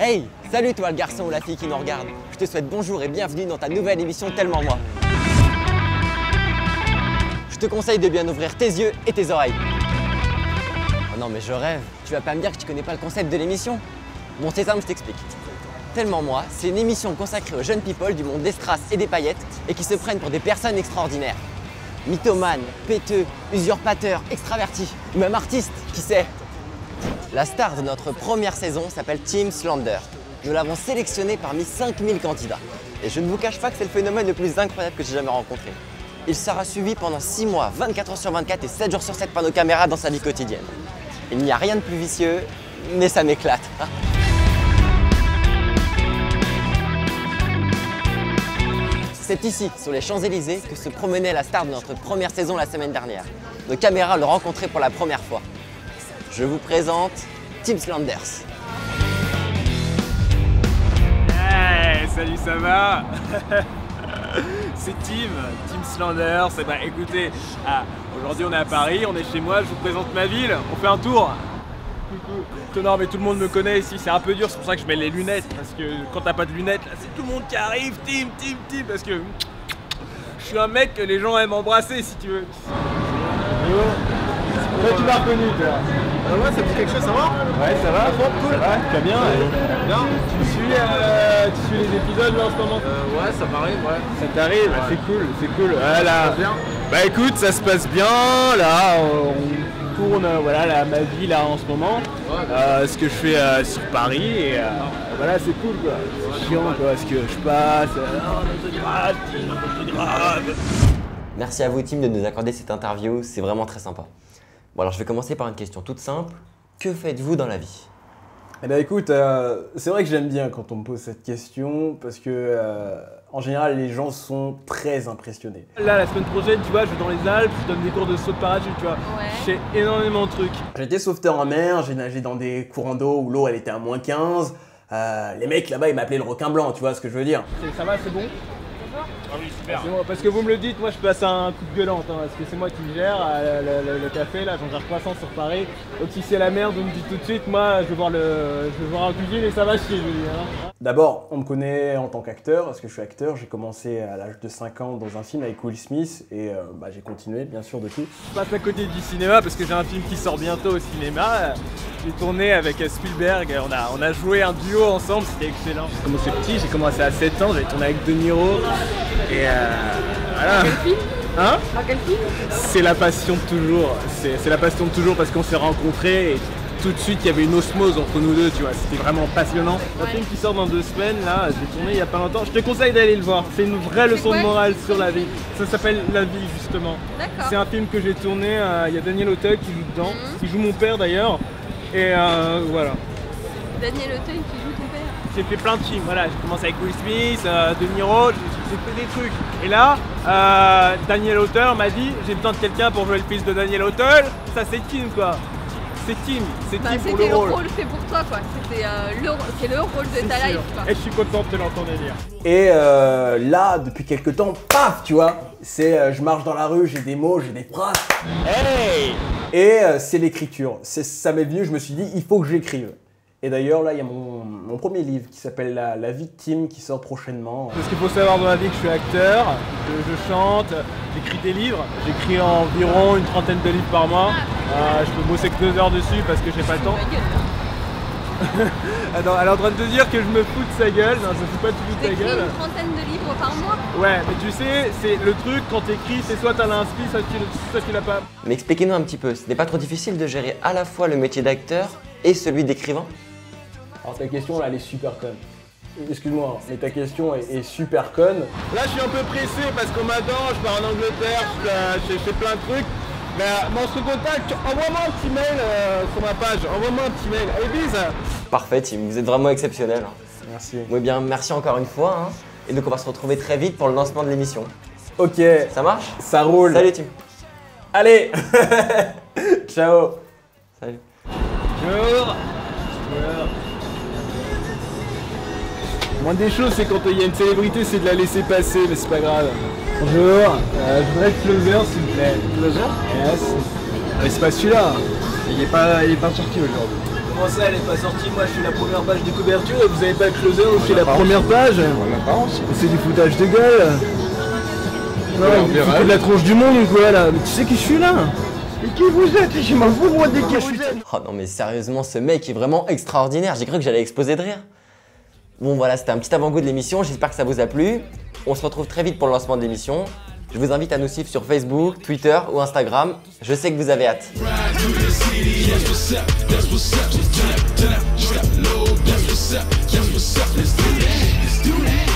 Hey, salut toi le garçon ou la fille qui nous regarde. Je te souhaite bonjour et bienvenue dans ta nouvelle émission Tellement Moi. Je te conseille de bien ouvrir tes yeux et tes oreilles. Oh non mais je rêve, tu vas pas me dire que tu connais pas le concept de l'émission? Bon c'est simple, je t'explique. Tellement Moi, c'est une émission consacrée aux jeunes people du monde des strass et des paillettes et qui se prennent pour des personnes extraordinaires. Mythomanes, péteux, usurpateurs, extravertis ou même artistes, qui sait? La star de notre première saison s'appelle Tim Slander. Nous l'avons sélectionné parmi 5000 candidats. Et je ne vous cache pas que c'est le phénomène le plus incroyable que j'ai jamais rencontré. Il sera suivi pendant 6 mois, 24 heures sur 24 et 7 jours sur 7 par nos caméras dans sa vie quotidienne. Il n'y a rien de plus vicieux, mais ça m'éclate. C'est ici, sur les Champs-Élysées, que se promenait la star de notre première saison la semaine dernière. Nos caméras l'ont rencontré pour la première fois. Je vous présente Tim Slanders. Hey, salut, ça va? C'est Tim Slanders. Et bah écoutez, aujourd'hui on est à Paris, on est chez moi, je vous présente ma ville, on fait un tour. Coucou. Non mais tout le monde me connaît ici, c'est un peu dur, c'est pour ça que je mets les lunettes, parce que quand t'as pas de lunettes, là c'est tout le monde qui arrive, Tim, parce que je suis un mec que les gens aiment embrasser si tu veux. Là tu m'as reconnu toi. Ouais, ça dit quelque chose, ça va? Ouais, ça va, Cool. Ouais, tu vas bien? Bien. Tu suis les épisodes là en ce moment? Ouais, ça m'arrive, ouais. Ça t'arrive? Ouais. C'est cool. Voilà. Bien. Bah écoute, ça se passe bien, là, on tourne voilà, là, ma vie là en ce moment, Ouais. ce que je fais sur Paris et voilà, c'est cool quoi. C'est chiant quoi, ce que je passe, autographe. Merci à vous Tim de nous accorder cette interview, c'est vraiment très sympa. Bon alors je vais commencer par une question toute simple. Que faites-vous dans la vie? Eh ben écoute, c'est vrai que j'aime bien quand on me pose cette question parce que en général les gens sont très impressionnés. Là la semaine prochaine tu vois, je vais dans les Alpes, je donne des cours de saut de parachute, tu vois. Je fais énormément de trucs. J'étais sauveteur en mer, j'ai nagé dans des courants d'eau où l'eau elle était à -15. Les mecs là-bas ils m'appelaient le requin blanc, tu vois ce que je veux dire. Ça va, c'est bon? Ah oui, super. Moi, parce que vous me le dites, moi je passe un coup de gueulante, hein, parce que c'est moi qui gère le café, là j'en gère 300 sur Paris. Donc si c'est la merde, vous me dites tout de suite, moi je vais voir un cuisine et ça va chier, je veux dire. Hein. D'abord, on me connaît en tant qu'acteur, parce que je suis acteur. J'ai commencé à l'âge de 5 ans dans un film avec Will Smith et j'ai continué bien sûr depuis. Je passe à côté du cinéma parce que j'ai un film qui sort bientôt au cinéma. J'ai tourné avec Spielberg, on a joué un duo ensemble, c'était excellent. J'ai commencé petit, j'ai commencé à 7 ans, j'ai tourné avec De Niro. Et voilà. Quel film? Hein? Dans quel film? C'est la passion de toujours. C'est la passion de toujours parce qu'on s'est rencontrés et tout de suite il y avait une osmose entre nous deux, tu vois. C'était vraiment passionnant. Un film qui sort dans 2 semaines, là, je l'ai tourné il y a pas longtemps. Je te conseille d'aller le voir. C'est une vraie leçon de morale sur la vie. Ça s'appelle La vie justement. D'accord. C'est un film que j'ai tourné. Il y a Daniel Auteuil qui joue dedans. Qui joue mon père d'ailleurs. Et voilà. Daniel Auteuil qui joue ton père. J'ai fait plein de films, voilà, j'ai commencé avec Will Smith, De Niro, j'ai fait des trucs. Et là, Daniel Auteuil m'a dit, j'ai besoin de quelqu'un pour jouer le fils de Daniel Auteuil. Ça c'est Tim quoi. C'est Tim pour c'était le rôle. le rôle fait pour toi quoi. C'est le rôle de ta life quoi. Et je suis content de te l'entendre dire. Et là, depuis quelques temps, paf, tu vois, je marche dans la rue, j'ai des mots, j'ai des phrases. Hey! Et c'est l'écriture. Ça m'est venu, je me suis dit, il faut que j'écrive. Et d'ailleurs, là, il y a mon premier livre qui s'appelle La vie de Tim qui sort prochainement. Parce qu'il faut savoir dans la vie que je suis acteur, que je chante, j'écris des livres. J'écris environ une trentaine de livres par mois. Je peux bosser que 2 heures dessus parce que j'ai pas le temps. Attends, elle est en train de te dire que je me fous de sa gueule. Non, ça fout pas du tout de ta T'écris gueule. une trentaine de livres par mois? Ouais, mais tu sais, c'est le truc quand t'écris, c'est soit t'as l'inspi, soit tu l'as pas. Mais expliquez-nous un petit peu, ce n'est pas trop difficile de gérer à la fois le métier d'acteur et celui d'écrivain? Alors ta question, là, elle est super conne. Excuse-moi, mais ta question est super conne. Là, je suis un peu pressé parce qu'on m'adore, je pars en Angleterre, je fais plein de trucs. Mais on se recontacte, envoie-moi un petit mail sur ma page, envoie-moi un petit mail. Allez, bis! Parfait Tim, vous êtes vraiment exceptionnel. Merci. Oui bien, merci encore une fois. Hein. Et donc on va se retrouver très vite pour le lancement de l'émission. Ok, Ça marche? ça roule. Salut Tim. Allez. Ciao. Salut. Bonjour. Moins des choses, c'est quand il y a une célébrité, c'est de la laisser passer, mais c'est pas grave. Bonjour, je voudrais être closer s'il vous plaît. Closer? Yes. Mais c'est pas celui-là. Il est pas sorti aujourd'hui. Comment ça, elle est pas sortie? Moi, je fais la première page de couverture et vous avez pas closé, on fait la première page. C'est du foutage de gueule. Non, vous foutez de la tronche du monde ou quoi là? Mais tu sais qui je suis là? Et qui vous êtes? Je m'en fous moi de qui vous êtes. Oh non mais sérieusement, ce mec est vraiment extraordinaire. J'ai cru que j'allais exploser de rire. Bon voilà, c'était un petit avant-goût de l'émission. J'espère que ça vous a plu. On se retrouve très vite pour le lancement de l'émission. Je vous invite à nous suivre sur Facebook, Twitter ou Instagram. Je sais que vous avez hâte. Let's do that.